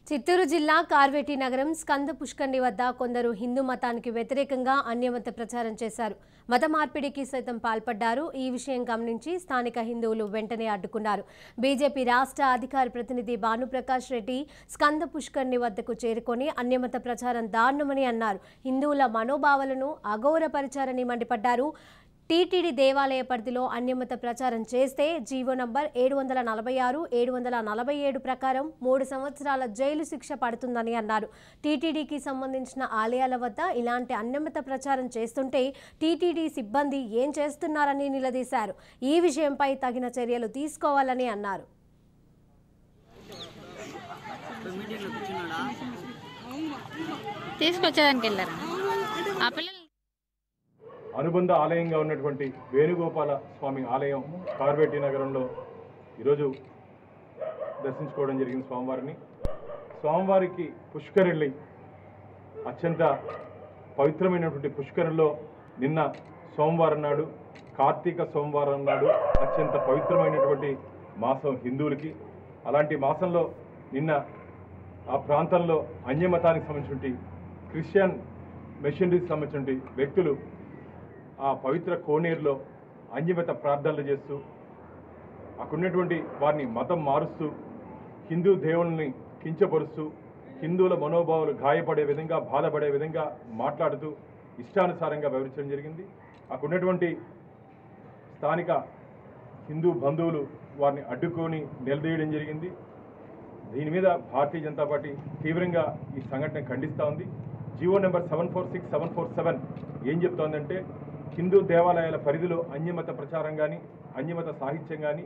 చిత్తూరు జిల్లా కార్వేటి నగరం స్కంద పుష్కర్ణి వద్ద కొందరు హిందూ మతానికి వ్యతిరేకంగా అన్యమత ప్రచారం చేశారు. మత మార్పిడికి సైతం పాల్పడ్డారు. ఈ విషయం గమనించి స్థానిక హిందువులు వెంటనే అడ్డుకున్నారు. బీజేపీ రాష్ట్ర అధికార ప్రతినిధి భానుప్రకాష్ రెడ్డి స్కంద పుష్కర్ణి వద్దకు చేరుకొని అన్యమత ప్రచారం దారుణమని అన్నారు. హిందువుల మనోభావాలను అగౌరవపరిచారని మండిపడ్డారు. టీటీడీ దేవాలయ పరిధిలో అన్యమత ప్రచారం చేస్తే జీవో నంబర్ 746, 747 ప్రకారం 3 సంవత్సరాల జైలు శిక్ష పడుతుందని అన్నారు. టీటీడీకి సంబంధించిన ఆలయాల వద్ద ఇలాంటి అన్యమత ప్రచారం చేస్తుంటే టీటీడీ సిబ్బంది ఏం చేస్తున్నారని నిలదీశారు. ఈ విషయంపై తగిన చర్యలు తీసుకోవాలని అన్నారు. అనుబంధ ఆలయంగా ఉన్నటువంటి వేణుగోపాల స్వామి ఆలయం కార్వేటి నగరంలో ఈరోజు దర్శించుకోవడం జరిగింది. స్వామివారికి పుష్కరిణి అత్యంత పవిత్రమైనటువంటి పుష్కరిణిలో నిన్న సోమవారం నాడు, కార్తీక సోమవారం నాడు అత్యంత పవిత్రమైనటువంటి మాసం హిందువులకి. అలాంటి మాసంలో నిన్న ఆ ప్రాంతంలో అన్యమతానికి సంబంధించి క్రిస్టియన్ మిషనరీకి సంబంధించిన వ్యక్తులు ఆ పవిత్ర కోనేరులో అన్యమత ప్రార్థనలు చేస్తూ అక్కడున్నటువంటి వారిని మతం మారుస్తూ హిందూ దేవుల్ని కించపరుస్తూ హిందువుల మనోభావాలు గాయపడే విధంగా, బాధపడే విధంగా మాట్లాడుతూ ఇష్టానుసారంగా వివరించడం జరిగింది. అక్కడున్నటువంటి స్థానిక హిందూ బంధువులు వారిని అడ్డుకొని నిలదీయడం జరిగింది. దీని మీద భారతీయ జనతా పార్టీ తీవ్రంగా ఈ సంఘటన ఖండిస్తూ ఉంది. జీవో నెంబర్ 746, 747 ఏం చెప్తోందంటే హిందూ దేవాలయాల పరిధిలో అన్యమత ప్రచారం కానీ, అన్యమత సాహిత్యం కానీ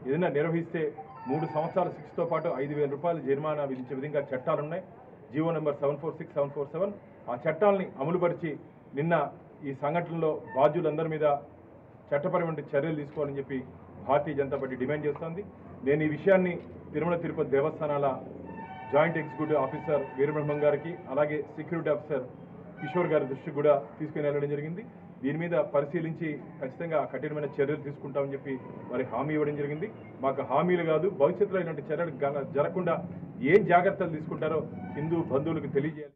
ఏదైనా నిర్వహిస్తే 3 సంవత్సరాల శిక్షతో పాటు 5,000 రూపాయల జరిమానా విధించే విధంగా చట్టాలున్నాయి. జీవో నెంబర్ 746, 747 ఆ చట్టాలని అమలుపరిచి నిన్న ఈ సంఘటనలో బాధ్యులందరి మీద చట్టపరమైన చర్యలు తీసుకోవాలని చెప్పి భారతీయ జనతా పార్టీ డిమాండ్ చేస్తోంది. నేను ఈ విషయాన్ని తిరుమల తిరుపతి దేవస్థానాల జాయింట్ ఎగ్జిక్యూటివ్ ఆఫీసర్ వీరబ్రహ్మం గారికి, అలాగే సెక్యూరిటీ ఆఫీసర్ కిషోర్ గారి దృష్టికి కూడా తీసుకుని వెళ్ళడం జరిగింది. దీని మీద పరిశీలించి ఖచ్చితంగా కఠినమైన చర్యలు తీసుకుంటామని చెప్పి వారి హామీ ఇవ్వడం జరిగింది. మాకు హామీలు కాదు, భవిష్యత్తులో ఇలాంటి చర్యలు జరగకుండా ఏం జాగ్రత్తలు తీసుకుంటారో హిందూ బంధువులకు తెలియజేయాలి.